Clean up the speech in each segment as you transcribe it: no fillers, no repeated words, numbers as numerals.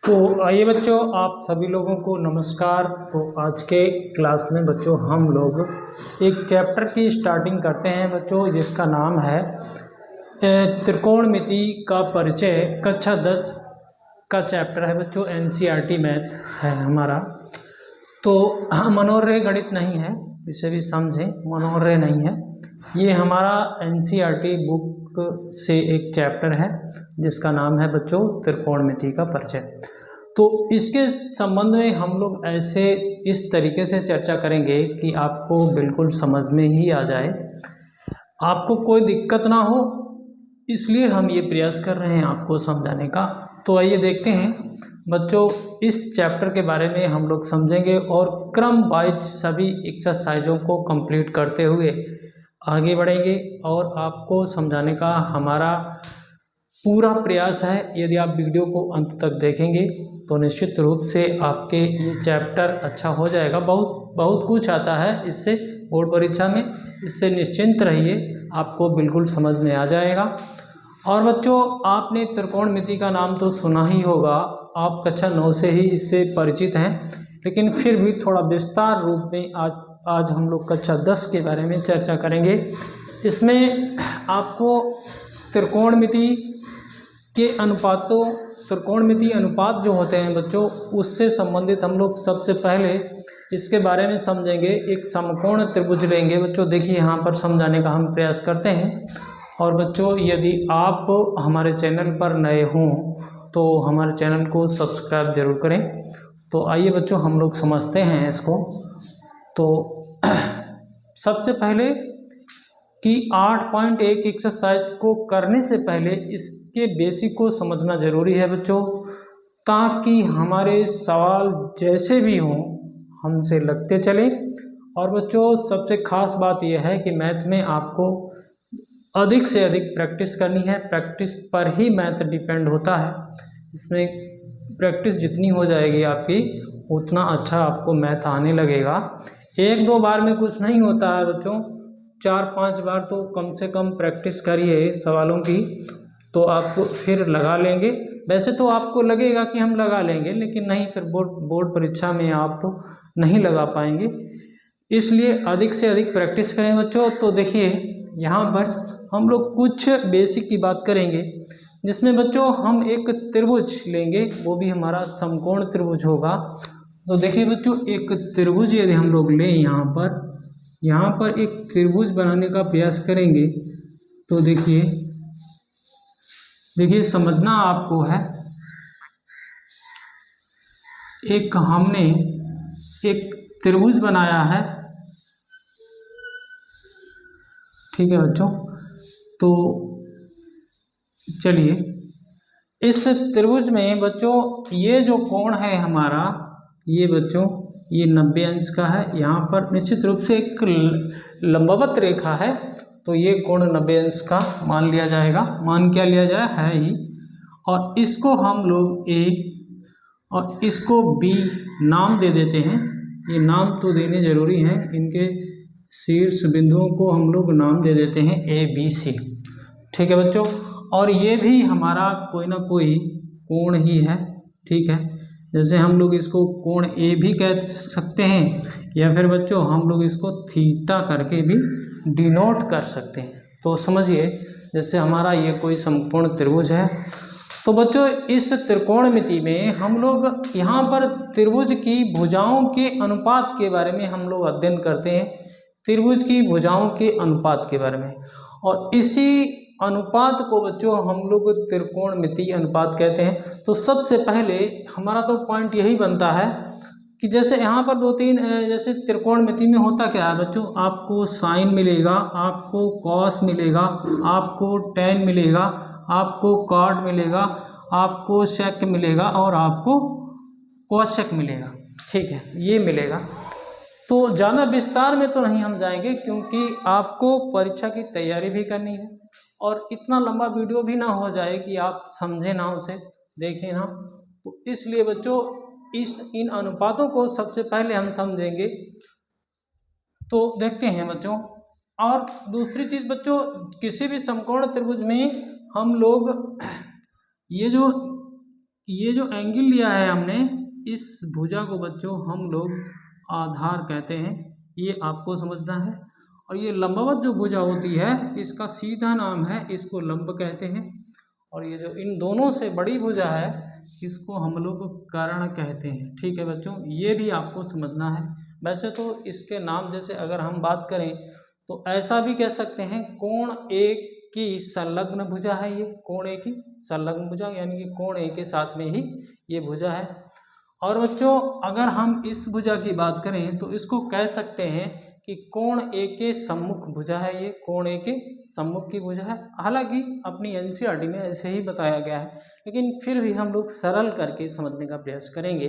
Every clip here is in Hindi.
तो आइए बच्चों, आप सभी लोगों को नमस्कार। तो आज के क्लास में बच्चों हम लोग एक चैप्टर की स्टार्टिंग करते हैं बच्चों, जिसका नाम है त्रिकोणमिति का परिचय। कक्षा 10 का चैप्टर है बच्चों, एनसीईआरटी मैथ है हमारा। तो मनोरय गणित नहीं है, इसे भी समझें, मनोरय नहीं है। ये हमारा एनसीईआरटी बुक से एक चैप्टर है जिसका नाम है बच्चों त्रिकोणमिति का परिचय। तो इसके संबंध में हम लोग ऐसे इस तरीके से चर्चा करेंगे कि आपको बिल्कुल समझ में ही आ जाए, आपको कोई दिक्कत ना हो, इसलिए हम ये प्रयास कर रहे हैं आपको समझाने का। तो आइए देखते हैं बच्चों, इस चैप्टर के बारे में हम लोग समझेंगे और क्रम वाइज सभी एक्सरसाइजों को कंप्लीट करते हुए आगे बढ़ेंगे और आपको समझाने का हमारा पूरा प्रयास है। यदि आप वीडियो को अंत तक देखेंगे तो निश्चित रूप से आपके ये चैप्टर अच्छा हो जाएगा। बहुत कुछ आता है इससे बोर्ड परीक्षा में, इससे निश्चिंत रहिए, आपको बिल्कुल समझ में आ जाएगा। और बच्चों, आपने त्रिकोणमिति का नाम तो सुना ही होगा, आप कक्षा 9 से ही इससे परिचित हैं, लेकिन फिर भी थोड़ा विस्तार रूप में आज हम लोग कक्षा 10 के बारे में चर्चा करेंगे। इसमें आपको त्रिकोणमिति के त्रिकोणमिति अनुपात जो होते हैं बच्चों, उससे संबंधित हम लोग सबसे पहले इसके बारे में समझेंगे। एक समकोण त्रिभुज लेंगे बच्चों, देखिए यहाँ पर समझाने का हम प्रयास करते हैं। और बच्चों, यदि आप हमारे चैनल पर नए हों तो हमारे चैनल को सब्सक्राइब जरूर करें। तो आइए बच्चों, हम लोग समझते हैं इसको। तो सबसे पहले कि 8.1 एक्सरसाइज को करने से पहले इसके बेसिक को समझना जरूरी है बच्चों, ताकि हमारे सवाल जैसे भी हों हमसे लगते चले। और बच्चों, सबसे खास बात यह है कि मैथ में आपको अधिक से अधिक प्रैक्टिस करनी है, प्रैक्टिस पर ही मैथ डिपेंड होता है। इसमें प्रैक्टिस जितनी हो जाएगी आपकी, उतना अच्छा आपको मैथ आने लगेगा। 1-2 बार में कुछ नहीं होता है बच्चों, 4-5 बार तो कम से कम प्रैक्टिस करिए सवालों की, तो आपको फिर लगा लेंगे। वैसे तो आपको लगेगा कि हम लगा लेंगे, लेकिन नहीं, फिर बोर्ड परीक्षा में आप नहीं लगा पाएंगे। इसलिए अधिक से अधिक प्रैक्टिस करें बच्चों। तो देखिए, यहाँ पर हम लोग कुछ बेसिक की बात करेंगे, जिसमें बच्चों हम एक त्रिभुज लेंगे, वो भी हमारा समकोण त्रिभुज होगा। तो देखिए बच्चों, एक त्रिभुज यदि हम लोग लें, यहाँ पर एक त्रिभुज बनाने का प्रयास करेंगे, तो देखिए समझना आपको है। हमने एक त्रिभुज बनाया है, ठीक है बच्चों। तो चलिए, इस त्रिभुज में बच्चों ये जो कोण है हमारा, ये बच्चों ये 90 अंश का है। यहाँ पर निश्चित रूप से एक लंबवत रेखा है, तो ये कोण 90 अंश का मान लिया जाएगा। मान क्या लिया जाए, है ही। और इसको हम लोग ए और इसको बी नाम दे देते हैं। ये नाम तो देने जरूरी हैं, इनके शीर्ष बिंदुओं को हम लोग नाम दे देते हैं ABC, ठीक है बच्चों। और ये भी हमारा कोई ना कोई कोण ही है, ठीक है। जैसे हम लोग इसको कोण ए भी कह सकते हैं, या फिर बच्चों हम लोग इसको थीटा करके भी डिनोट कर सकते हैं। तो समझिए, जैसे हमारा ये कोई समकोण त्रिभुज है। तो बच्चों, इस त्रिकोणमिति में हम लोग यहाँ पर त्रिभुज की भुजाओं के अनुपात के बारे में हम लोग अध्ययन करते हैं, त्रिभुज की भुजाओं के अनुपात के बारे में। और इसी अनुपात को बच्चों हम लोग त्रिकोणमिति अनुपात कहते हैं। तो सबसे पहले हमारा तो पॉइंट यही बनता है कि जैसे यहाँ पर 2-3 जैसे त्रिकोणमिति में होता क्या है बच्चों, आपको साइन मिलेगा, आपको कॉस मिलेगा, आपको टेन मिलेगा, आपको कॉट मिलेगा, आपको सेक मिलेगा और आपको कोसेक मिलेगा, ठीक है, ये मिलेगा। तो ज़्यादा विस्तार में तो नहीं हम जाएंगे, क्योंकि आपको परीक्षा की तैयारी भी करनी है और इतना लंबा वीडियो भी ना हो जाए कि आप समझे ना, उसे देखें ना। तो इसलिए बच्चों इन अनुपातों को सबसे पहले हम समझेंगे। तो देखते हैं बच्चों। और दूसरी चीज़ बच्चों, किसी भी समकोण त्रिभुज में हम लोग ये जो ये जो एंगल लिया है हमने, इस भुजा को बच्चों हम लोग आधार कहते हैं, ये आपको समझना है। और ये लंबवत जो भुजा होती है इसका सीधा नाम है, इसको लंब कहते हैं। और ये जो इन दोनों से बड़ी भुजा है इसको हम लोग कर्ण कहते हैं। ठीक है बच्चों, ये भी आपको समझना है। वैसे तो इसके नाम जैसे अगर हम बात करें तो ऐसा भी कह सकते हैं, कोण एक की संलग्न भुजा है ये, कोण ए की संलग्न भुजा, यानी कि कोण ए के साथ में ही ये भुजा है। और बच्चों अगर हम इस भुजा की बात करें तो इसको कह सकते हैं कि कोण ए के सम्मुख भुजा है, ये कोण ए के सम्मुख की भुजा है। हालांकि अपनी एनसीईआरटी में ऐसे ही बताया गया है, लेकिन फिर भी हम लोग सरल करके समझने का प्रयास करेंगे।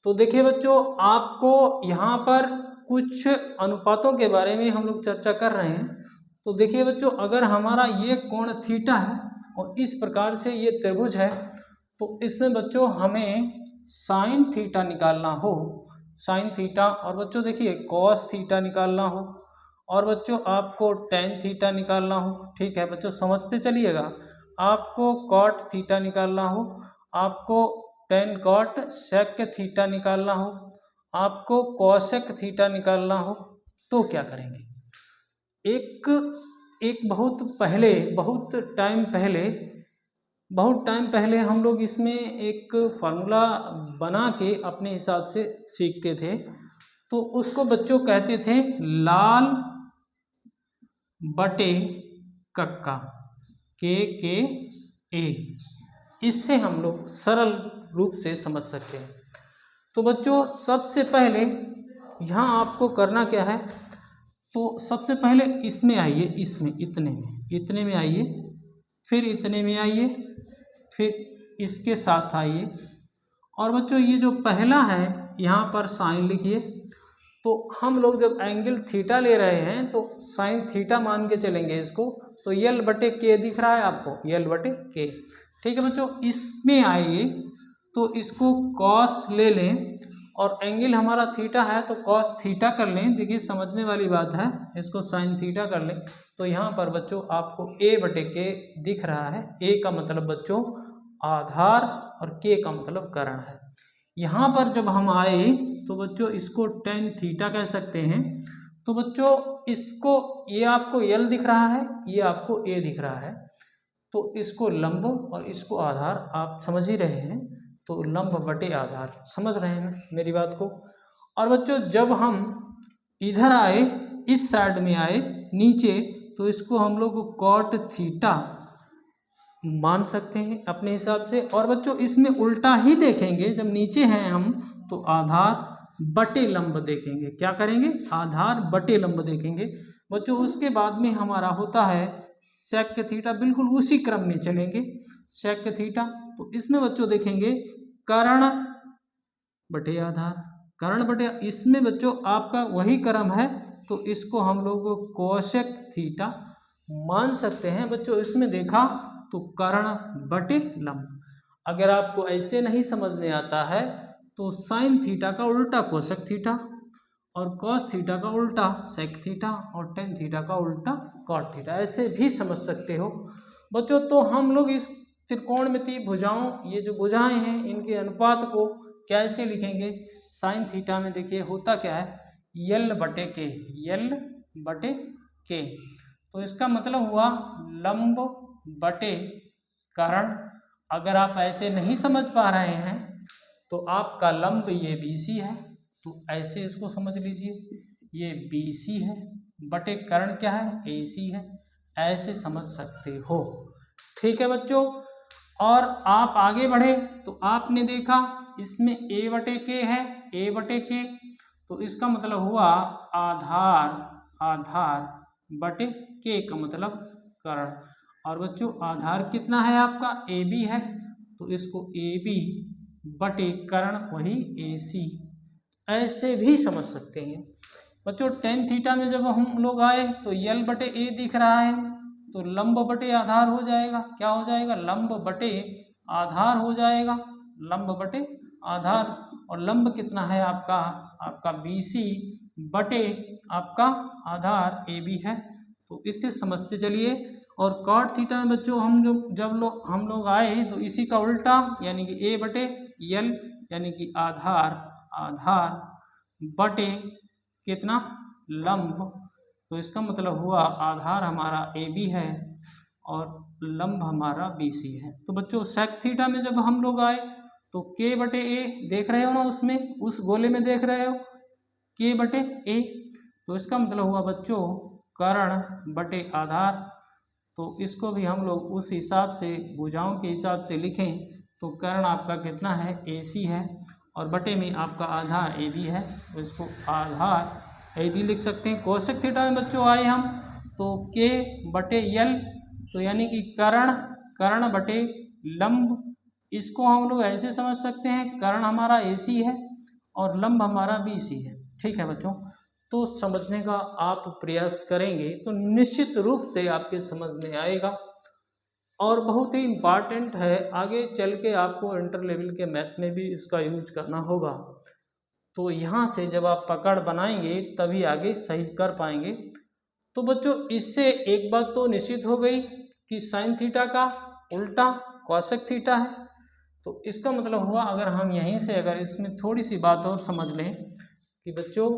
तो देखिए बच्चों, आपको यहाँ पर कुछ अनुपातों के बारे में हम लोग चर्चा कर रहे हैं। तो देखिए बच्चों, अगर हमारा ये कोण थीटा है और इस प्रकार से ये त्रिभुज है, तो इसमें बच्चों हमें साइन थीटा निकालना हो, साइन थीटा, और बच्चों देखिए कॉस थीटा निकालना हो, और बच्चों आपको टेन थीटा निकालना हो। ठीक है बच्चों, समझते चलिएगा। आपको कॉट थीटा निकालना हो, आपको टेन कॉट सेक थीटा निकालना हो, आपको कॉसेक थीटा निकालना हो, तो क्या करेंगे? एक बहुत टाइम पहले हम लोग इसमें एक फार्मूला बना के अपने हिसाब से सीखते थे। तो उसको बच्चों कहते थे लाल बटे कक्का, के ए। इससे हम लोग सरल रूप से समझ सकते हैं। तो बच्चों सबसे पहले यहाँ आपको करना क्या है, तो सबसे पहले इसमें आइए, इसमें इतने में आइए, फिर इतने में आइए, फिर इसके साथ आइए। और बच्चों ये जो पहला है यहाँ पर साइन लिखिए। तो हम लोग जब एंगल थीटा ले रहे हैं तो साइन थीटा मान के चलेंगे इसको। तो यल बटे के दिख रहा है आपको, यल बटे के। ठीक है बच्चों, इसमें आइए तो इसको कॉस ले लें, और एंगल हमारा थीटा है तो कॉस थीटा कर लें। देखिए समझने वाली बात है, इसको साइन थीटा कर लें। तो यहाँ पर बच्चों आपको ए बटे के दिख रहा है। ए का मतलब बच्चों आधार और के का मतलब कर्ण है। यहाँ पर जब हम आए तो बच्चों इसको टेन थीटा कह सकते हैं। तो बच्चों इसको, ये आपको यल दिख रहा है, ये आपको ए दिख रहा है, तो इसको लंब और इसको आधार आप समझ ही रहे हैं। तो लंब बटे आधार, समझ रहे हैं मेरी बात को। और बच्चों जब हम इधर आए, इस साइड में आए नीचे, तो इसको हम लोग कॉट थीटा मान सकते हैं अपने हिसाब से। और बच्चों इसमें उल्टा ही देखेंगे, जब नीचे हैं हम तो आधार बटे लंब देखेंगे। क्या करेंगे? आधार बटे लंब देखेंगे बच्चों। उसके बाद में हमारा होता है सेक थीटा, बिल्कुल उसी क्रम में चलेंगे सेक थीटा। तो इसमें बच्चों देखेंगे कर्ण बटे आधार, कर्ण बटे, इसमें बच्चों आपका वही क्रम है, तो इसको हम लोग कोसेक थीटा मान सकते हैं बच्चों। इसमें देखा तो कर्ण बटे लंब। अगर आपको ऐसे नहीं समझ में आता है तो साइन थीटा का उल्टा कोसेक थीटा, और कॉस थीटा का उल्टा सेक थीटा, और टेन थीटा का उल्टा कॉट थीटा, ऐसे भी समझ सकते हो बच्चों। तो हम लोग इस त्रिकोणमितीय भुजाओं, ये जो भुजाएं हैं, इनके अनुपात को कैसे लिखेंगे? साइन थीटा में देखिए होता क्या है, यल बटे के, यल बटे के। तो इसका मतलब हुआ लंब बटे कर्ण। अगर आप ऐसे नहीं समझ पा रहे हैं तो आपका लंब ये BC है, तो ऐसे इसको समझ लीजिए, ये BC है, बटे कर्ण क्या है? AC है, ऐसे समझ सकते हो। ठीक है बच्चों, और आप आगे बढ़े तो आपने देखा इसमें A बटे के है, A बटे के, तो इसका मतलब हुआ आधार बटे के का मतलब कर्ण। और बच्चों आधार कितना है आपका? AB है, तो इसको AB बटे कर्ण वही AC, ऐसे भी समझ सकते हैं बच्चों। टेन थीटा में जब हम लोग आए तो यल बटे ए दिख रहा है, तो लंब बटे आधार हो जाएगा। क्या हो जाएगा? लंब बटे आधार हो जाएगा, लंब बटे आधार। और लंब कितना है आपका? आपका BC बटे आपका आधार AB है। तो इससे समझते चलिए। और कॉट थीटा में बच्चों हम लोग आए तो इसी का उल्टा यानी कि ए बटे यल यानी कि आधार बटे कितना लंब। तो इसका मतलब हुआ आधार हमारा ए बी है और लंब हमारा बी सी है। तो बच्चों सेक थीटा में जब हम लोग आए तो के बटे ए देख रहे हो ना, उसमें उस गोले में देख रहे हो के बटे ए। तो इसका मतलब हुआ बच्चों कर्ण बटे आधार। तो इसको भी हम लोग उस हिसाब से भुजाओं के हिसाब से लिखें तो कर्ण आपका कितना है ए सी है और बटे में आपका आधार ए बी है। तो इसको आधार ए बी लिख सकते हैं। कोसेक थीटा में बच्चों आए हम तो के बटे यल तो यानी कि कर्ण बटे लंब। इसको हम लोग ऐसे समझ सकते हैं कर्ण हमारा ए सी है और लंब हमारा बी सी है। ठीक है बच्चों, तो समझने का आप प्रयास करेंगे तो निश्चित रूप से आपके समझ में आएगा और बहुत ही इम्पॉर्टेंट है। आगे चल के आपको इंटर लेवल के मैथ में भी इसका यूज करना होगा। तो यहाँ से जब आप पकड़ बनाएंगे तभी आगे सही कर पाएंगे। तो बच्चों इससे एक बात तो निश्चित हो गई कि साइन थीटा का उल्टा कॉसेक थीटा है। तो इसका मतलब हुआ अगर हम यहीं से अगर इसमें थोड़ी सी बात और समझ लें कि बच्चों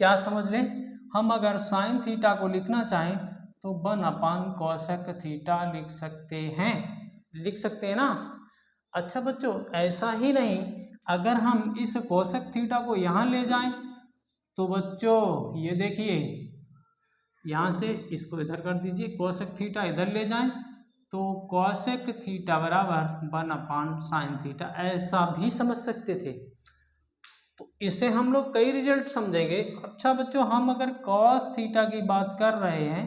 क्या समझ लें, हम अगर साइन थीटा को लिखना चाहें तो 1 कॉसेक थीटा लिख सकते हैं ना। अच्छा बच्चों ऐसा ही नहीं, अगर हम इस कॉसेक थीटा को यहाँ ले जाएं तो बच्चों ये देखिए यहाँ से इसको इधर कर दीजिए, कॉसेक थीटा इधर ले जाएं तो कॉसेक थीटा बराबर 1 साइन थीटा, ऐसा भी समझ सकते थे। तो इससे हम लोग कई रिजल्ट समझेंगे। अच्छा बच्चों हम अगर कॉस थीटा की बात कर रहे हैं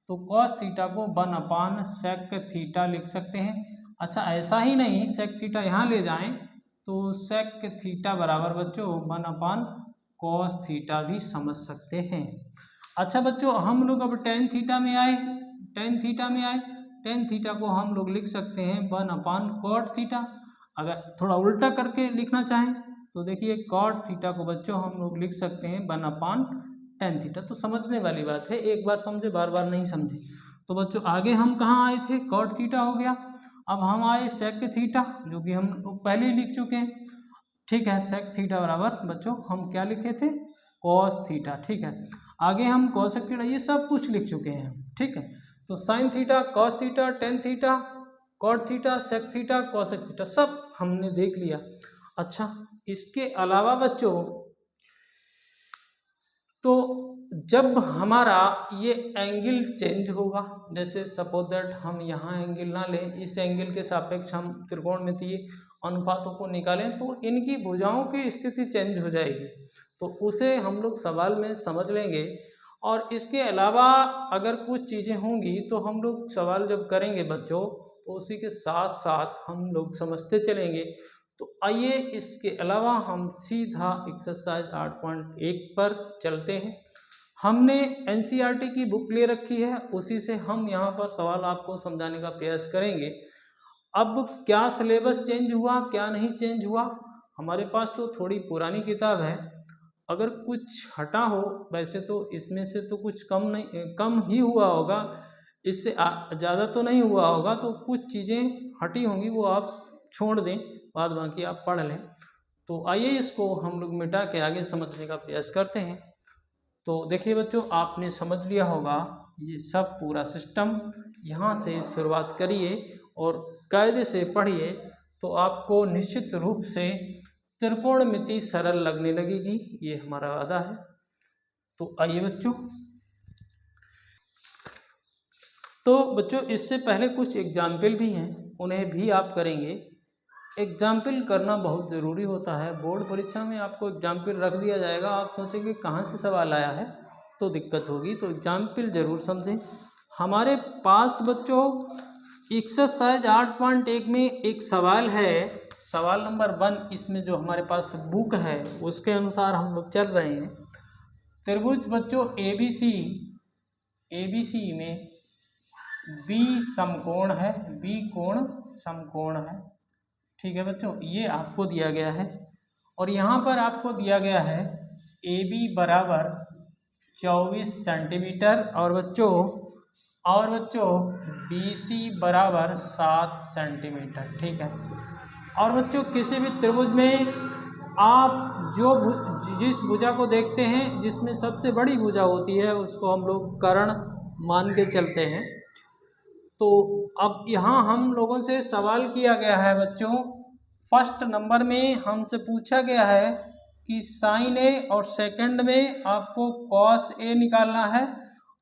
तो कॉस थीटा को 1 सेक थीटा लिख सकते हैं। अच्छा ऐसा ही नहीं, सेक थीटा यहाँ ले जाएं तो सेक थीटा बराबर बच्चों 1 कॉस थीटा भी समझ सकते हैं। अच्छा बच्चों हम लोग अब टेन थीटा में आए, टेन थीटा को हम लोग लिख सकते हैं 1 कॉट थीटा। अगर थोड़ा उल्टा करके लिखना चाहें तो देखिए कॉट थीटा को बच्चों हम लोग लिख सकते हैं 1 टेन थीटा। तो समझने वाली बात है, एक बार समझे बार बार नहीं समझे। तो बच्चों आगे हम कहाँ आए थे, कॉट थीटा हो गया। अब हम आए सेक थीटा जो कि हम लोग पहले ही लिख चुके हैं। ठीक है, सेक थीटा बराबर बच्चों हम क्या लिखे थे, कॉस थीटा। ठीक है, आगे हम कॉसेक थीटा ये सब कुछ लिख चुके हैं। ठीक है, तो sine theta, cos theta, tan theta, cot theta, sec theta, cosec theta सब हमने देख लिया। अच्छा इसके अलावा बच्चों तो जब हमारा ये एंगल चेंज होगा, जैसे सपोज दैट हम यहाँ एंगल ना लें, इस एंगल के सापेक्ष हम त्रिकोणमितीय अनुपातों को निकालें तो इनकी भुजाओं की स्थिति चेंज हो जाएगी। तो उसे हम लोग सवाल में समझ लेंगे। और इसके अलावा अगर कुछ चीज़ें होंगी तो हम लोग सवाल जब करेंगे बच्चों तो उसी के साथ साथ हम लोग समझते चलेंगे। तो आइए इसके अलावा हम सीधा एक्सरसाइज 8.1 पर चलते हैं। हमने एनसीईआरटी की बुक ले रखी है, उसी से हम यहाँ पर सवाल आपको समझाने का प्रयास करेंगे। अब क्या सिलेबस चेंज हुआ क्या नहीं चेंज हुआ, हमारे पास तो थोड़ी पुरानी किताब है, अगर कुछ हटा हो वैसे तो इसमें से तो कुछ कम ही हुआ होगा, इससे ज़्यादा तो नहीं हुआ होगा। तो कुछ चीज़ें हटी होंगी वो आप छोड़ दें, बाद बाकी आप पढ़ लें। तो आइए इसको हम लोग मिटा के आगे समझने का प्रयास करते हैं। तो देखिए बच्चों आपने समझ लिया होगा ये सब पूरा सिस्टम, यहाँ से शुरुआत करिए और कायदे से पढ़िए तो आपको निश्चित रूप से त्रिकोणमिति सरल लगने लगेगी, ये हमारा वादा है। तो आइए बच्चों, तो बच्चों इससे पहले कुछ एग्जाम्पल भी हैं, उन्हें भी आप करेंगे। एग्जाम्पल करना बहुत ज़रूरी होता है, बोर्ड परीक्षा में आपको एग्जाम्पल रख दिया जाएगा, आप सोचेंगे कहाँ से सवाल आया है तो दिक्कत होगी। तो एग्जाम्पल ज़रूर समझें। हमारे पास बच्चों एक्सरसाइज 8.1 में एक सवाल है, सवाल नंबर 1, इसमें जो हमारे पास बुक है उसके अनुसार हम लोग चल रहे हैं। त्रिभुज बच्चों ABC में बी समकोण है, बी कोण समकोण है। ठीक है बच्चों, ये आपको दिया गया है और यहाँ पर आपको दिया गया है AB बराबर 24 सेंटीमीटर और बच्चों और बच्चों BC बराबर 7 सेंटीमीटर, ठीक है। और बच्चों किसी भी त्रिभुज में आप जिस भुजा को देखते हैं, जिसमें सबसे बड़ी भुजा होती है, उसको हम लोग कर्ण मान के चलते हैं। तो अब यहाँ हम लोगों से सवाल किया गया है बच्चों, फर्स्ट नंबर में हमसे पूछा गया है कि साइन ए, और सेकंड में आपको कॉस ए निकालना है,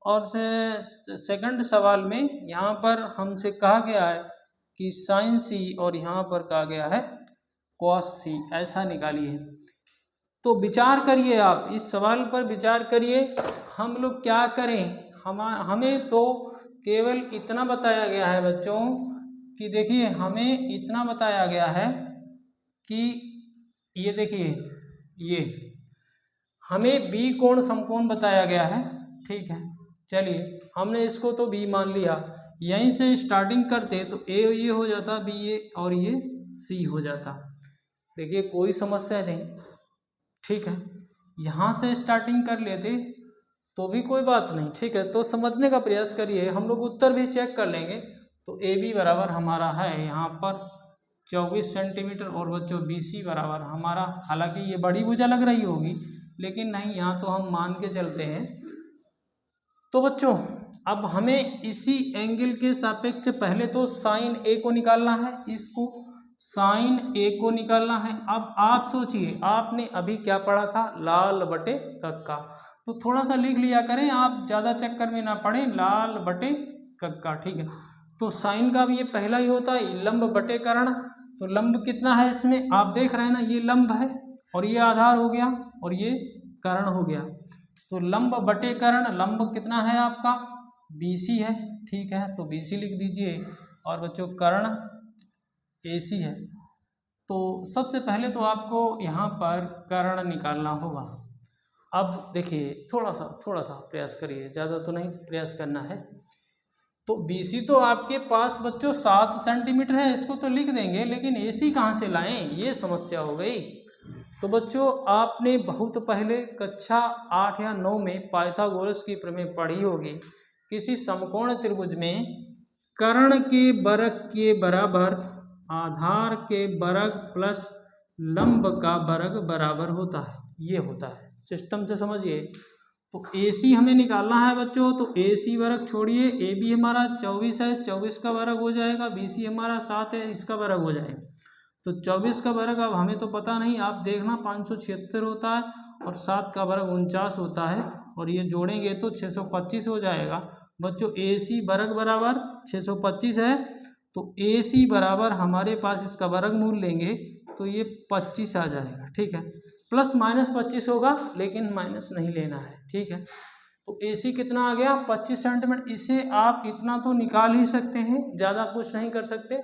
और सेकंड सवाल में यहाँ पर हमसे कहा गया है कि साइन सी, और यहाँ पर कहा गया है कॉस सी, ऐसा निकालिए। तो विचार करिए, आप इस सवाल पर विचार करिए। हम लोग क्या करें, हमें तो केवल इतना बताया गया है बच्चों कि देखिए, हमें इतना बताया गया है कि ये देखिए, ये हमें बी कोण समकोण बताया गया है, ठीक है। चलिए, हमने इसको तो बी मान लिया। यहीं से स्टार्टिंग करते तो ए ये हो जाता, बी ये, और ये सी हो जाता। देखिए, कोई समस्या नहीं, ठीक है। यहाँ से स्टार्टिंग कर लेते तो भी कोई बात नहीं, ठीक है। तो समझने का प्रयास करिए, हम लोग उत्तर भी चेक कर लेंगे। तो ए बी बराबर हमारा है यहाँ पर 24 सेंटीमीटर, और बच्चों BC बराबर हमारा, हालांकि ये बड़ी भुजा लग रही होगी, लेकिन नहीं, यहाँ तो हम मान के चलते हैं। तो बच्चों, अब हमें इसी एंगल के सापेक्ष पहले तो साइन ए को निकालना है, इसको साइन ए को निकालना है। अब आप सोचिए, आपने अभी क्या पढ़ा था, लाल बटे कक्का, तो थोड़ा सा लिख लिया करें, आप ज़्यादा चक्कर में ना पड़े, लाल बटे कक्का, ठीक है। तो साइन का भी ये पहला ही होता है, लंब बटे कर्ण। तो लंब कितना है इसमें, आप देख रहे हैं ना, ये लंब है, और ये आधार हो गया, और ये कर्ण हो गया। तो लंब बटे कर्ण, लंब कितना है आपका, BC है, ठीक है। तो BC लिख दीजिए, और बच्चों कर्ण AC है। तो सबसे पहले तो आपको यहाँ पर कर्ण निकालना होगा। अब देखिए, थोड़ा सा प्रयास करिए, ज़्यादा तो नहीं प्रयास करना है। तो BC तो आपके पास बच्चों 7 सेंटीमीटर है, इसको तो लिख देंगे, लेकिन AC कहाँ से लाएं, ये समस्या हो गई। तो बच्चों, आपने बहुत पहले कक्षा 8 या 9 में पाइथागोरस की प्रमेय पढ़ी होगी। किसी समकोण त्रिभुज में कर्ण के वर्ग के बराबर आधार के वर्ग प्लस लंब का वर्ग बराबर होता है, ये होता है। सिस्टम से समझिए। तो AC हमें निकालना है बच्चों, तो AC वर्ग छोड़िए, AB हमारा 24 है, 24 का वर्ग हो जाएगा, BC हमारा 7 है, इसका वर्ग हो जाएगा। तो 24 का वर्ग अब हमें तो पता नहीं, आप देखना 576 होता है, और 7 का वर्ग 49 होता है, और ये जोड़ेंगे तो 625 हो जाएगा। बच्चों, AC वर्ग बराबर 625 है, तो AC बराबर हमारे पास इसका वर्गमूल लेंगे तो ये 25 आ जाएगा, ठीक है। प्लस माइनस 25 होगा, लेकिन माइनस नहीं लेना है, ठीक है। तो AC कितना आ गया, 25 सेंटीमीटर। इसे आप इतना तो निकाल ही सकते हैं, ज़्यादा कुछ नहीं कर सकते।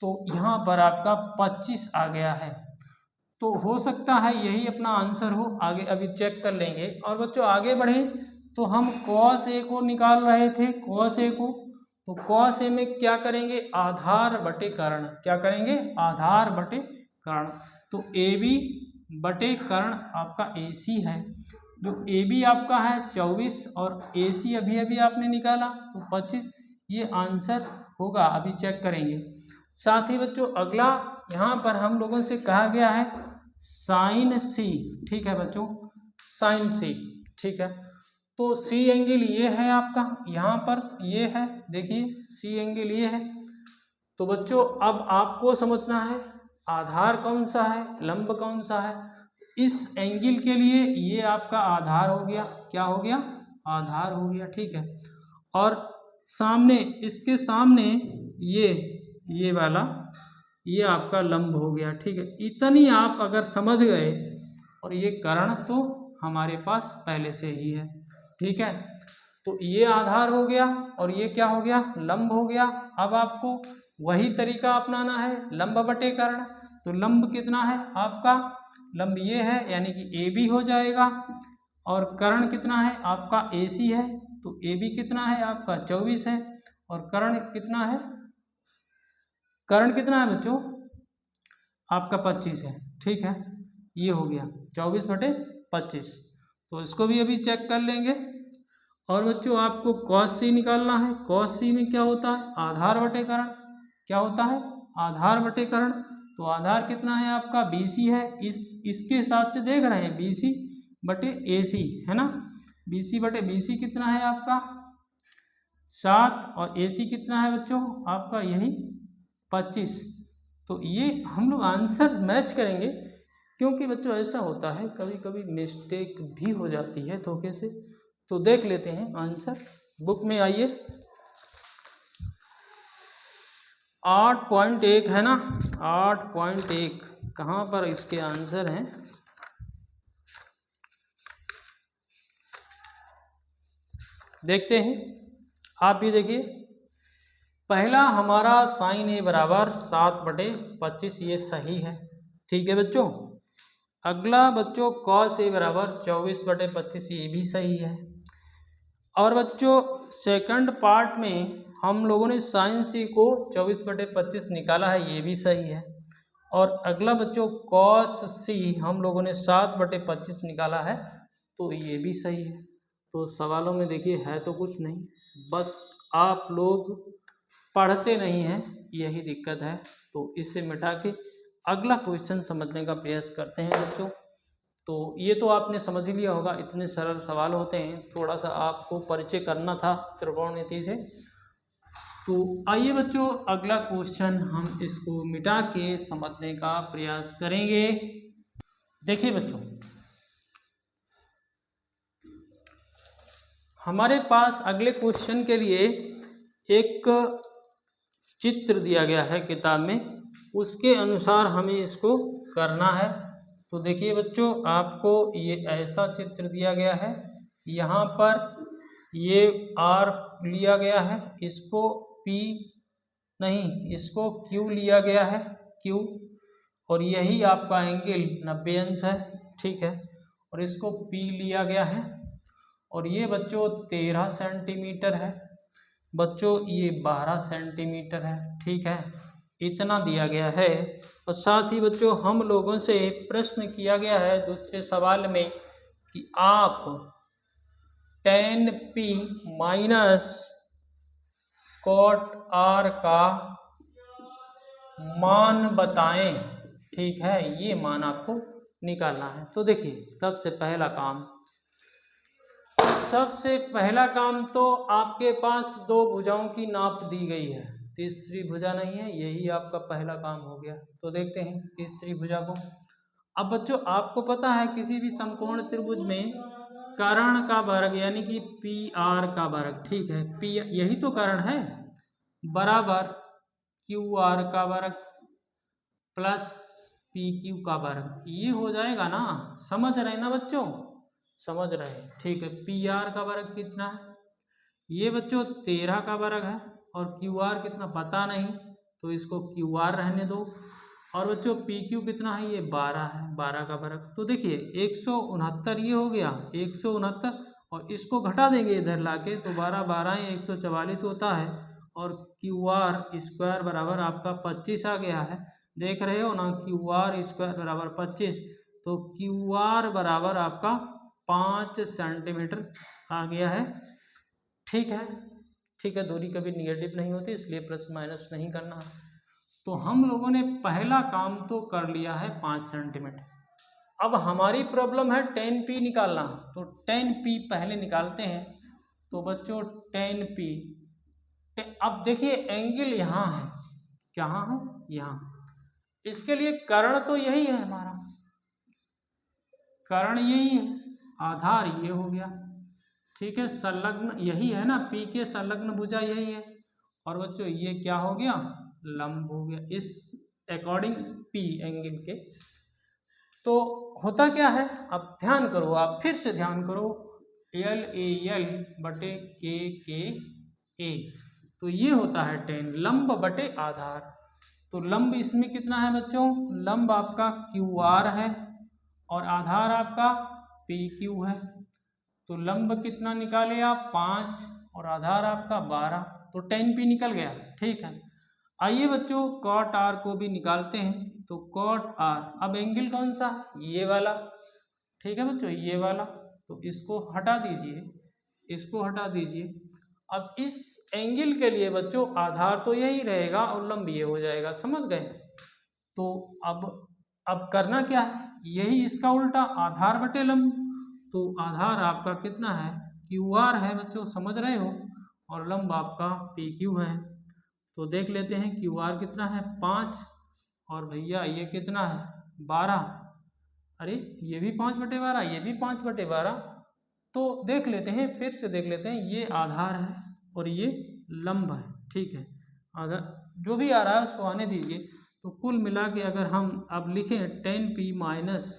तो यहाँ पर आपका 25 आ गया है। तो हो सकता है यही अपना आंसर हो, आगे अभी चेक कर लेंगे। और बच्चों, आगे बढ़ें तो हम cos A को निकाल रहे थे, cos A को। तो cos A में क्या करेंगे, आधार बटे कर्ण, क्या करेंगे, आधार बटे कर्ण। तो AB बटे कर्ण आपका AC है, जो AB आपका है 24, और AC अभी अभी आपने निकाला तो 25, ये आंसर होगा। अभी चेक करेंगे। साथ ही बच्चों, अगला यहाँ पर हम लोगों से कहा गया है साइन C, ठीक है बच्चों, साइन C, ठीक है। तो C एंगल ये है आपका, यहाँ पर ये है, देखिए C एंगल ये है। तो बच्चों, अब आपको समझना है आधार कौन सा है, लंब कौन सा है। इस एंगल के लिए ये आपका आधार हो गया, क्या हो गया, आधार हो गया, ठीक है। और सामने, इसके सामने ये वाला, ये आपका लंब हो गया, ठीक है। इतनी आप अगर समझ गए, और ये कर्ण तो हमारे पास पहले से ही है, ठीक है। तो ये आधार हो गया, और ये क्या हो गया, लंब हो गया। अब आपको वही तरीका अपनाना है, लंब बटे कर्ण। तो लंब कितना है आपका, लंब ये है, यानी कि AB हो जाएगा, और कर्ण कितना है आपका, AC है। तो AB कितना है आपका 24 है, और कर्ण कितना है, कर्ण कितना है बच्चों आपका 25 है, ठीक है। ये हो गया 24 बटे 25। तो इसको भी अभी चेक कर लेंगे। और बच्चों आपको कॉस सी निकालना है। कॉस सी में क्या होता है? आधार बटेकरण। क्या होता है? आधार बटेकरण। तो आधार कितना है आपका? BC है। इसके हिसाब से देख रहे हैं BC बटे AC है ना। BC बटे BC कितना है आपका? 7 और AC कितना है बच्चों आपका? यही 25। तो ये हम लोग आंसर मैच करेंगे, क्योंकि बच्चों ऐसा होता है कभी कभी मिस्टेक भी हो जाती है धोखे से। तो देख लेते हैं आंसर। बुक में आइए। 8.1 है ना। 8.1 कहाँ पर इसके आंसर हैं? देखते हैं। आप ये देखिए, पहला हमारा साइन ए बराबर 7/25, ये सही है। ठीक है बच्चों। अगला बच्चों कॉस ए बराबर 24/25, ये भी सही है। और बच्चों सेकंड पार्ट में हम लोगों ने साइन सी को 24/25 निकाला है, ये भी सही है। और अगला बच्चों कॉस सी हम लोगों ने 7/25 निकाला है, तो ये भी सही है। तो सवालों में देखिए है तो कुछ नहीं, बस आप लोग पढ़ते नहीं हैं, यही दिक्कत है। तो इसे मिटा के अगला क्वेश्चन समझने का प्रयास करते हैं बच्चों। तो ये तो आपने समझ ही लिया होगा, इतने सरल सवाल होते हैं। थोड़ा सा आपको परिचय करना था त्रिकोणमिति से। तो आइए बच्चों अगला क्वेश्चन हम इसको मिटा के समझने का प्रयास करेंगे। देखिए बच्चों, हमारे पास अगले क्वेश्चन के लिए एक चित्र दिया गया है किताब में, उसके अनुसार हमें इसको करना है। तो देखिए बच्चों, आपको ये ऐसा चित्र दिया गया है। यहाँ पर ये R लिया गया है, इसको P नहीं, इसको Q लिया गया है, Q। और यही आपका एंगल 90 अंश है। ठीक है। और इसको P लिया गया है। और ये बच्चों 13 सेंटीमीटर है। बच्चों ये 12 सेंटीमीटर है। ठीक है, इतना दिया गया है। और साथ ही बच्चों हम लोगों से प्रश्न किया गया है दूसरे सवाल में कि आप tan P minus cot R का मान बताएं। ठीक है, ये मान आपको निकालना है। तो देखिए सबसे पहला काम तो आपके पास दो भुजाओं की नाप दी गई है, तीसरी भुजा नहीं है, यही आपका पहला काम हो गया। तो देखते हैं तीसरी भुजा को। अब बच्चों आपको पता है किसी भी समकोण त्रिभुज में कर्ण का वर्ग यानी कि PR का वर्ग, ठीक है, P यही तो कर्ण है, बराबर QR का वर्ग प्लस PQ का वर्ग, ये हो जाएगा ना। समझ रहे ना बच्चों? समझ रहे हैं, ठीक है। PR का वर्ग कितना है? ये बच्चों 13 का वर्ग है। और QR कितना पता नहीं, तो इसको QR रहने दो। और बच्चों PQ कितना है? ये 12 है, 12 का वर्ग। तो देखिए 169 ये हो गया, 169। और इसको घटा देंगे इधर लाके, तो 12 12 144 होता है। और QR स्क्वायर बराबर आपका 25 आ गया है। देख रहे हो ना, QR स्क्वायर बराबर 25। तो QR बराबर आपका 5 सेंटीमीटर आ गया है। ठीक है, ठीक है, दूरी कभी निगेटिव नहीं होती, इसलिए प्लस माइनस नहीं करना। तो हम लोगों ने पहला काम तो कर लिया है 5 सेंटीमीटर। अब हमारी प्रॉब्लम है tan P निकालना। तो tan P पहले निकालते हैं। तो बच्चों tan P, अब देखिए एंगल यहाँ है, कहाँ है? यहाँ। इसके लिए कर्ण तो यही है हमारा, कर्ण यही है, आधार ये हो गया। ठीक है, संलग्न यही है ना, P के संलग्न भुजा यही है। और बच्चों ये क्या हो गया? लंब हो गया इस अकॉर्डिंग P एंगल के। तो होता क्या है, अब ध्यान करो, आप फिर से ध्यान करो, LAL बटे KKA, तो ये होता है tan लंब बटे आधार। तो लंब इसमें कितना है बच्चों? लंब आपका QR है और आधार आपका PQ है। तो लंब कितना निकाले आप? 5 और आधार आपका 12। तो tan P निकल गया। ठीक है, आइए बच्चों cot R को भी निकालते हैं। तो cot R, अब एंगल कौन सा? ये वाला। ठीक है बच्चों, ये वाला। तो इसको हटा दीजिए, इसको हटा दीजिए। अब इस एंगल के लिए बच्चों आधार तो यही रहेगा और लंब ये हो जाएगा, समझ गए। तो अब करना क्या है, यही इसका उल्टा, आधार बटे लंब। तो आधार आपका कितना है, QR है बच्चों, समझ रहे हो, और लंब आपका PQ है। तो देख लेते हैं QR कितना है 5, और भैया ये कितना है 12। अरे ये भी 5/12, ये भी 5/12। तो देख लेते हैं, फिर से देख लेते हैं, ये आधार है और ये लंब है, ठीक है। आधार जो भी आ रहा है उसको आने दीजिए। तो कुल मिला के अगर हम अब लिखें 10p माइनस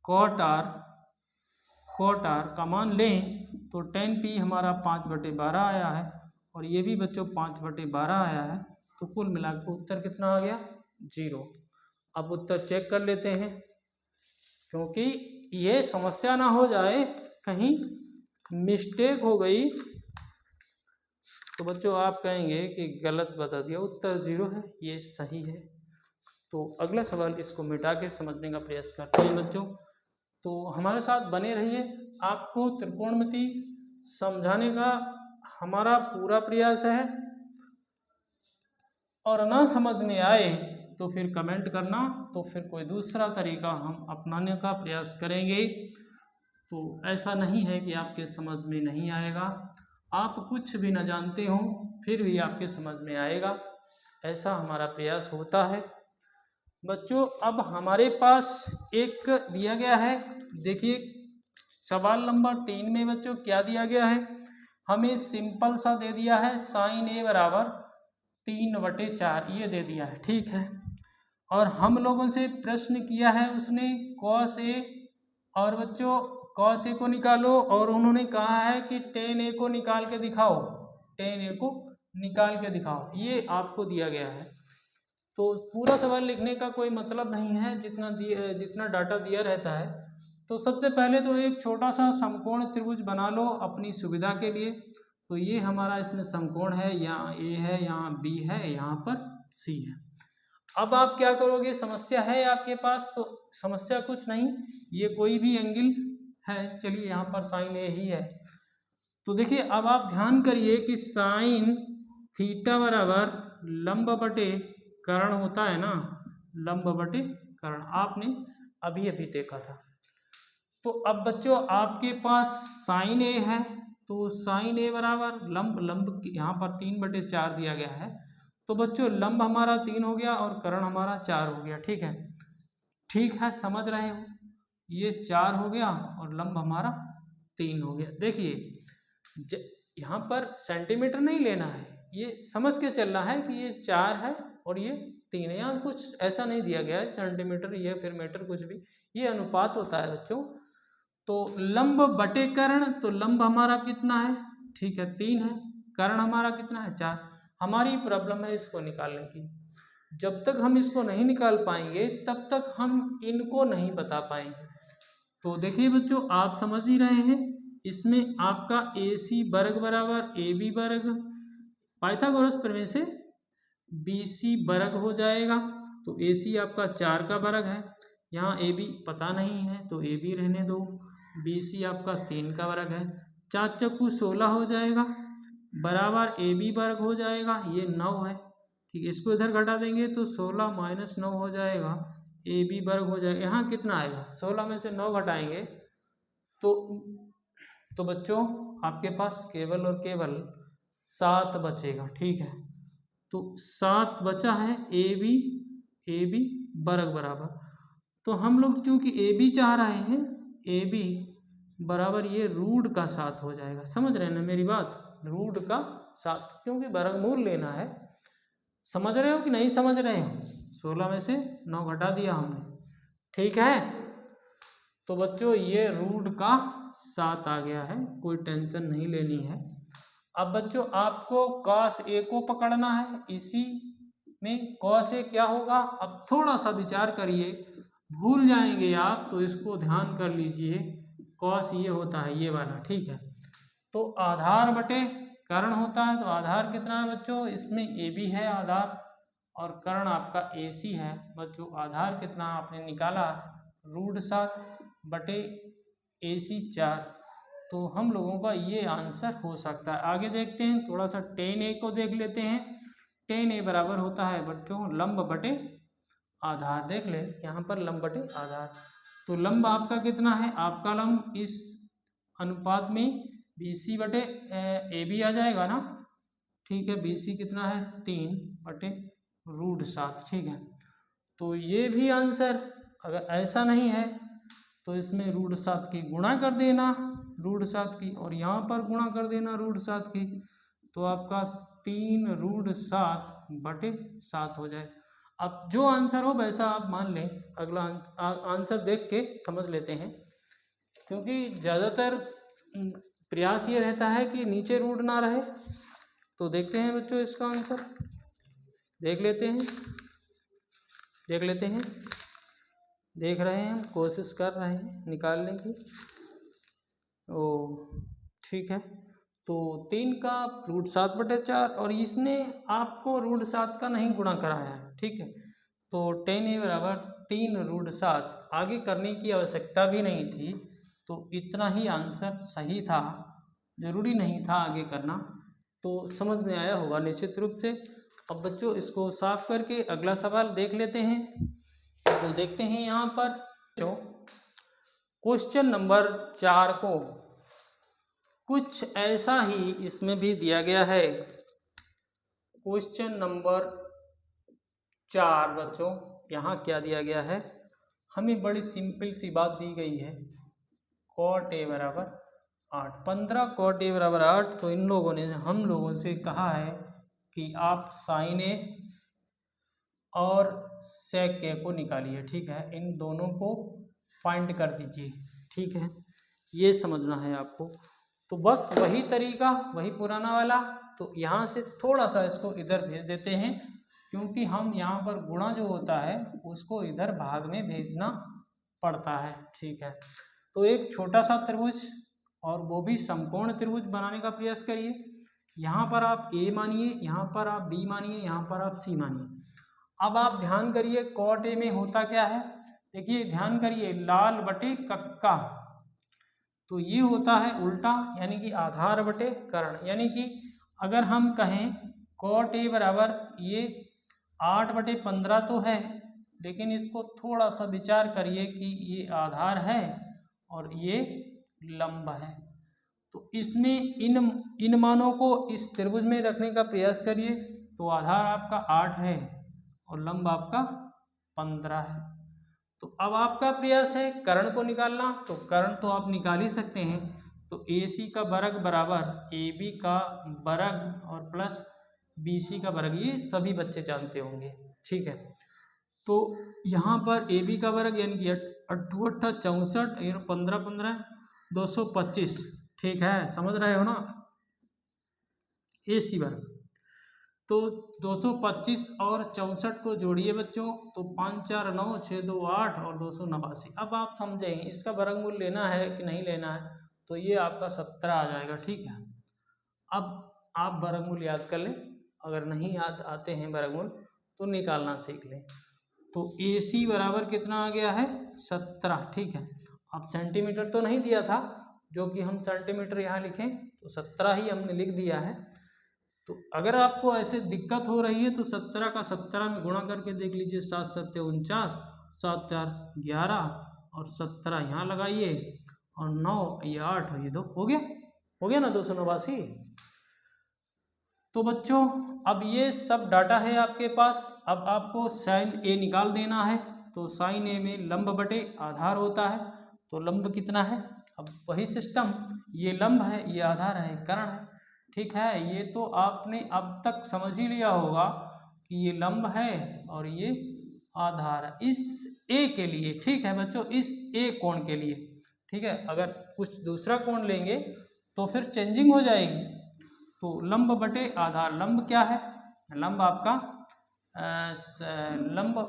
कॉट आर का मान लें तो 10p हमारा 5/12 आया है, और ये भी बच्चों 5/12 आया है। तो कुल मिला के उत्तर कितना आ गया 0। अब उत्तर चेक कर लेते हैं, क्योंकि ये समस्या ना हो जाए कहीं मिस्टेक हो गई तो बच्चों आप कहेंगे कि गलत बता दिया। उत्तर 0 है, ये सही है। तो अगला सवाल इसको मिटा के समझने का प्रयास करते हैं बच्चों। तो हमारे साथ बने रहिए, आपको त्रिकोणमिति समझाने का हमारा पूरा प्रयास है, और ना समझ में आए तो फिर कमेंट करना, तो फिर कोई दूसरा तरीका हम अपनाने का प्रयास करेंगे। तो ऐसा नहीं है कि आपके समझ में नहीं आएगा, आप कुछ भी न जानते हो फिर भी आपके समझ में आएगा, ऐसा हमारा प्रयास होता है बच्चों। अब हमारे पास एक दिया गया है, देखिए सवाल नंबर 3 में बच्चों क्या दिया गया है, हमें सिंपल सा दे दिया है sin A बराबर 3/4, ये दे दिया है, ठीक है। और हम लोगों से प्रश्न किया है उसने cos A, और बच्चों cos A को निकालो, और उन्होंने कहा है कि tan A को निकाल के दिखाओ, tan A को निकाल के दिखाओ, ये आपको दिया गया है। तो पूरा सवाल लिखने का कोई मतलब नहीं है, जितना डाटा दिया रहता है। तो सबसे पहले तो एक छोटा सा समकोण त्रिभुज बना लो अपनी सुविधा के लिए। तो ये हमारा इसमें समकोण है, यहाँ A है, यहाँ B है, यहाँ पर C है। अब आप क्या करोगे, समस्या है आपके पास, तो समस्या कुछ नहीं, ये कोई भी एंगल है, चलिए यहाँ पर साइन A ही है। तो देखिए अब आप ध्यान करिए कि साइन थीटा बराबर लंब बटे कर्ण होता है ना, लंब बटे कर्ण, आपने अभी अभी देखा था। तो अब बच्चों आपके पास साइन A है, तो साइन A बराबर लंब यहाँ पर 3/4 दिया गया है। तो बच्चों लंब हमारा 3 हो गया और कर्ण हमारा 4 हो गया, ठीक है, ठीक है, समझ रहे हो, ये 4 हो गया और लंब हमारा 3 हो गया। देखिए यहाँ पर सेंटीमीटर नहीं लेना है, ये समझ के चलना है कि ये 4 है और ये 3 है, यहाँ कुछ ऐसा नहीं दिया गया है सेंटीमीटर या फिर मीटर, कुछ भी, ये अनुपात होता है बच्चों। तो लंब बटे कर्ण, तो लंब हमारा कितना है, ठीक है 3 है, कर्ण हमारा कितना है 4। हमारी प्रॉब्लम है इसको निकालने की, जब तक हम इसको नहीं निकाल पाएंगे तब तक हम इनको नहीं बता पाएंगे। तो देखिए बच्चों आप समझ ही रहे हैं, इसमें आपका AC वर्ग बराबर AB वर्ग, पाइथागोरस प्रमेय से BC वर्ग हो जाएगा। तो AC आपका 4 का वर्ग है, यहाँ AB पता नहीं है तो AB रहने दो, BC आपका 3 का वर्ग है, 4 चक्कू 16 हो जाएगा, बराबर AB वर्ग हो जाएगा, ये 9 है, ठीक है, इसको इधर घटा देंगे तो 16 - 9 हो जाएगा, AB वर्ग हो जाएगा। यहाँ कितना आएगा, 16 में से 9 घटाएंगे तो बच्चों आपके पास केवल और केवल 7 बचेगा, ठीक है। तो 7 बचा है, AB वर्ग बराबर, तो हम लोग चूंकि AB चाह रहे हैं, AB बराबर ये रूट का 7 हो जाएगा, समझ रहे हैं ना मेरी बात, रूट का 7, क्योंकि वर्गमूल लेना है। समझ रहे हो कि नहीं समझ रहे हो, 16 में से 9 घटा दिया हमने, ठीक है। तो बच्चों ये रूट का 7 आ गया है, कोई टेंशन नहीं लेनी है। अब बच्चों आपको cos A को पकड़ना है, इसी में cos A क्या होगा, अब थोड़ा सा विचार करिए, भूल जाएंगे आप तो इसको ध्यान कर लीजिए, cos ये होता है ये वाला, ठीक है। तो आधार बटे कर्ण होता है, तो आधार कितना है बच्चों, इसमें AB है आधार और कर्ण आपका AC है बच्चों। आधार कितना आपने निकाला, √7 बटे AC 4, तो हम लोगों का ये आंसर हो सकता है। आगे देखते हैं, थोड़ा सा tan a को देख लेते हैं। tan a बराबर होता है बच्चों लंब बटे आधार। देख ले यहाँ पर लंब बटे आधार, तो लंब आपका कितना है, आपका लंब इस अनुपात में BC बटे AB आ जाएगा ना, ठीक है। BC कितना है 3 बटे √7, ठीक है। तो ये भी आंसर, अगर ऐसा नहीं है तो इसमें √7 की गुणा कर देना, √7 की, और यहाँ पर गुणा कर देना √7 की, तो आपका 3 √7 बटे 7 हो जाए। अब जो आंसर हो वैसा आप मान लें। अगला आंसर देख के समझ लेते हैं, क्योंकि ज़्यादातर प्रयास ये रहता है कि नीचे रूट ना रहे। तो देखते हैं बच्चों इसका आंसर, देख लेते हैं, देख रहे हैं हम, कोशिश कर रहे हैं निकालने की। ओ ठीक है, तो 3 का √7 बटे 4, और इसने आपको √7 का नहीं गुणा कराया है, ठीक है। तो tan a बराबर 3 √7, आगे करने की आवश्यकता भी नहीं थी, तो इतना ही आंसर सही था, ज़रूरी नहीं था आगे करना। तो समझ में आया होगा निश्चित रूप से। अब बच्चों इसको साफ करके अगला सवाल देख लेते हैं। तो देखते हैं यहाँ पर जो क्वेश्चन नंबर 4 को कुछ ऐसा ही इसमें भी दिया गया है। क्वेश्चन नंबर 4 बच्चों, यहाँ क्या दिया गया है, हमें बड़ी सिंपल सी बात दी गई है, cot a बराबर 8, 15 cot a बराबर 8। तो इन लोगों ने हम लोगों से कहा है कि आप sin a और sec a को निकालिए, ठीक है। इन दोनों को फाइंड कर दीजिए, ठीक है, ये समझना है आपको। तो बस वही तरीका, वही पुराना वाला। तो यहाँ से थोड़ा सा इसको इधर भेज देते हैं, क्योंकि हम यहाँ पर गुणा जो होता है उसको इधर भाग में भेजना पड़ता है, ठीक है। तो एक छोटा सा त्रिभुज, और वो भी समकोण त्रिभुज बनाने का प्रयास करिए। यहाँ पर आप A मानिए, यहाँ पर आप B मानिए, यहाँ पर आप C मानिए। अब आप ध्यान करिए cot a में होता क्या है, देखिए ध्यान करिए, लाल बटे कक्का, तो ये होता है उल्टा, यानी कि आधार बटे कर्ण। यानी कि अगर हम कहें cot a बराबर ये 8 बटे 15 तो है, लेकिन इसको थोड़ा सा विचार करिए कि ये आधार है और ये लंब है। तो इसमें इन मानों को इस त्रिभुज में रखने का प्रयास करिए। तो आधार आपका 8 है और लंब आपका 15 है। तो अब आपका प्रयास है कर्ण को निकालना, तो कर्ण तो आप निकाल ही सकते हैं। तो AC का वर्ग बराबर AB का वर्ग और प्लस BC का वर्ग, ये सभी बच्चे जानते होंगे, ठीक है। तो यहाँ पर AB का वर्ग यानी कि 8 64, 15 15 225, ठीक है, समझ रहे हो ना। AC वर्ग, तो 225 और 64 को जोड़िए बच्चों, तो 5 4 9 6 2 8 और 289। अब आप समझें इसका वर्गमूल लेना है कि नहीं लेना है, तो ये आपका 17 आ जाएगा, ठीक है। अब आप वर्गमूल याद कर लें, अगर नहीं याद आते हैं वर्गमूल तो निकालना सीख लें। तो AC बराबर कितना आ गया है 17, ठीक है। अब सेंटीमीटर तो नहीं दिया था, जो कि हम सेंटीमीटर यहाँ लिखें, तो 17 ही हमने लिख दिया है। तो अगर आपको ऐसे दिक्कत हो रही है तो 17 का 17 में गुणा करके देख लीजिए, 7 7 49, 7 4 11 और 17 यहाँ लगाइए, और 9 ये 8 और ये 2, हो गया ना 289। तो बच्चों अब ये सब डाटा है आपके पास। अब आपको sin a निकाल देना है। तो sin a में लंब बटे आधार होता है, तो लंब कितना है, अब वही सिस्टम, ये लंब है, ये आधार है, कर्ण है, ठीक है। ये तो आपने अब तक समझ ही लिया होगा कि ये लंब है और ये आधार है इस A के लिए, ठीक है बच्चों, इस A कोण के लिए, ठीक है। अगर कुछ दूसरा कोण लेंगे तो फिर चेंजिंग हो जाएगी। तो लंब बटे आधार, लंब क्या है, लंब आपका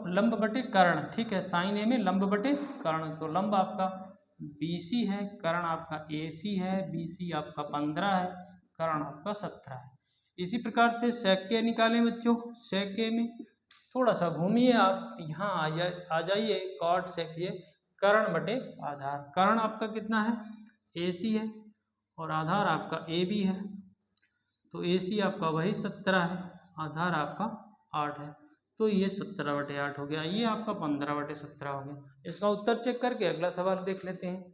लंब बटे कर्ण, ठीक है। sin a में लंब बटे कर्ण, तो लंब आपका BC है, कर्ण आपका AC है, BC आपका 15 है, कर्ण आपका 17 है। इसी प्रकार से sec a निकालें बच्चों। sec a में थोड़ा सा घूमिए आप, यहाँ आ जाइए, cot sec a, कर्ण बटे आधार, कर्ण आपका कितना है AC है, और आधार आपका ए बी है, तो ए सी आपका वही 17 है, आधार आपका 8 है, तो ये 17/8 हो गया, ये आपका 15/17 हो गया। इसका उत्तर चेक करके अगला सवाल देख लेते हैं।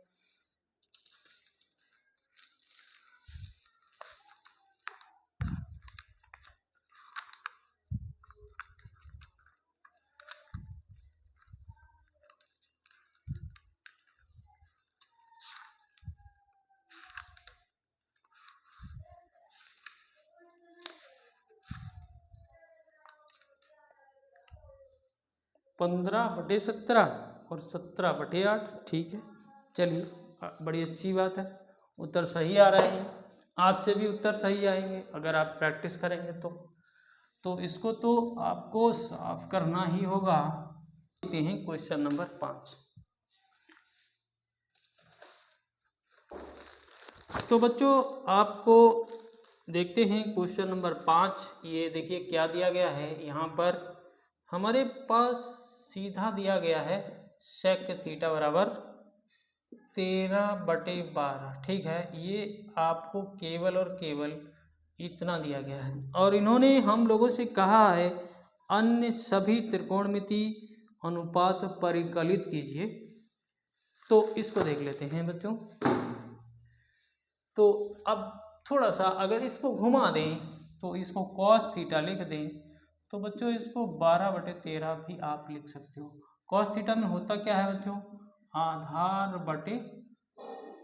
पंद्रह बटे 17 और 17/8, ठीक है, चलिए बड़ी अच्छी बात है, उत्तर सही आ रहे हैं। आपसे भी उत्तर सही आएंगे अगर आप प्रैक्टिस करेंगे तो इसको तो आपको साफ करना ही होगा। देखते हैं क्वेश्चन नंबर 5। तो बच्चों आपको देखते हैं क्वेश्चन नंबर 5। ये देखिए क्या दिया गया है, यहाँ पर हमारे पास सीधा दिया गया है सेक थीटा बराबर 13/12, ठीक है। ये आपको केवल और केवल इतना दिया गया है और इन्होंने हम लोगों से कहा है अन्य सभी त्रिकोणमिति अनुपात परिकलित कीजिए। तो इसको देख लेते हैं बच्चों। तो अब थोड़ा सा अगर इसको घुमा दें तो इसको कॉस थीटा लिख दें तो बच्चों इसको 12/13 भी आप लिख सकते हो। कॉस थीटा में होता क्या है बच्चों, आधार बटे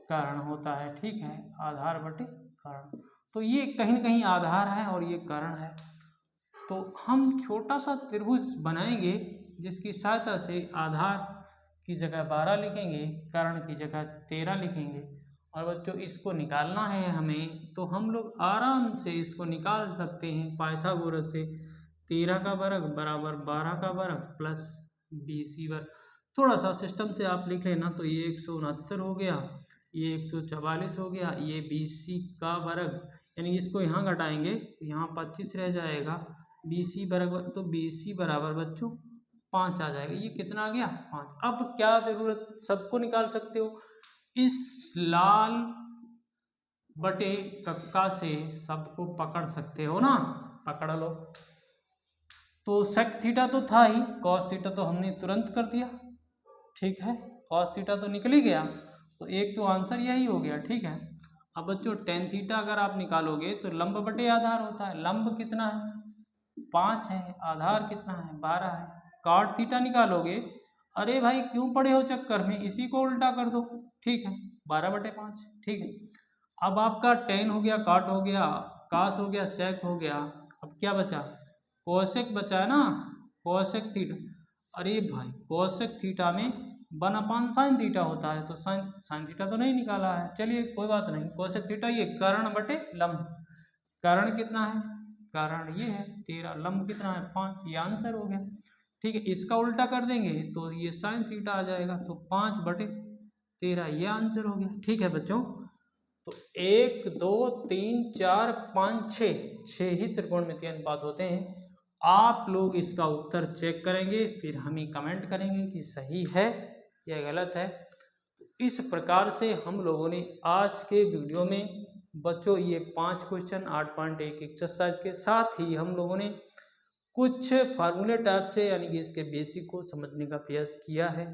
कारण होता है, ठीक है, आधार बटे कारण। तो ये कहीं ना कहीं आधार है और ये कारण है, तो हम छोटा सा त्रिभुज बनाएंगे जिसकी सहायता से आधार की जगह 12 लिखेंगे, कारण की जगह 13 लिखेंगे और बच्चों इसको निकालना है हमें, तो हम लोग आराम से इसको निकाल सकते हैं पाइथागोरस से। 13 का वर्ग बराबर 12 का वर्ग प्लस BC वर्ग। थोड़ा सा सिस्टम से आप लिख लेना, तो ये 169 हो गया, ये 144 हो गया, ये BC का वर्ग, यानी इसको यहाँ घटाएंगे तो यहाँ 25 रह जाएगा, BC वर्ग, तो BC बराबर बच्चों 5 आ जाएगा। ये कितना आ गया, 5। अब क्या जरूरत, सबको निकाल सकते हो, इस लाल बटे कक्का से सबको पकड़ सकते हो ना, पकड़ लो। तो सेक थीटा तो था ही, कॉस थीटा तो हमने तुरंत कर दिया, ठीक है, कॉस थीटा तो निकल ही गया, तो एक तो आंसर यही हो गया, ठीक है। अब बच्चों टेन थीटा अगर आप निकालोगे तो लंब बटे आधार होता है, लंब कितना है 5 है, आधार कितना है 12 है। कॉट थीटा निकालोगे, अरे भाई क्यों पड़े हो चक्कर में, इसी को उल्टा कर दो, ठीक है, 12/5, ठीक है। अब आपका टेन हो गया, कॉट हो गया, कास हो गया, सेक हो गया, अब क्या बचा, कोसेक बचा है ना, कोसेक थीटा। अरे भाई कोसेक थीटा में 1/sin थीटा होता है, तो साइन थीटा तो नहीं निकाला है, चलिए कोई बात नहीं, कोसेक थीटा ये कर्ण बटे लंब, कर्ण कितना है, कारण ये है 13, लंब कितना है 5, ये आंसर हो गया, ठीक है। इसका उल्टा कर देंगे तो ये साइन थीटा आ जाएगा, तो 5/13 ये आंसर हो गया, ठीक है बच्चों। तो 1 2 3 4 5 6 ही त्रिकोणमितीय अनुपात होते हैं। आप लोग इसका उत्तर चेक करेंगे, फिर हमें कमेंट करेंगे कि सही है या गलत है। इस प्रकार से हम लोगों ने आज के वीडियो में बच्चों ये 5 क्वेश्चन 8.1 एक्सरसाइज के साथ ही हम लोगों ने कुछ फार्मूले टाइप से यानी कि इसके बेसिक को समझने का प्रयास किया है।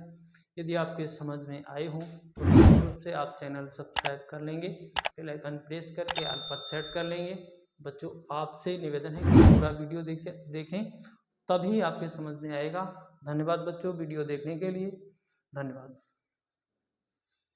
यदि आपके समझ में आए हों तो निश्चित रूप से आप चैनल सब्सक्राइब कर लेंगे, बेल आइकन प्रेस करके ऑल पर सेट कर लेंगे। बच्चों आपसे निवेदन है कि पूरा वीडियो देखें तभी आपके समझ में आएगा। धन्यवाद बच्चों वीडियो देखने के लिए, धन्यवाद।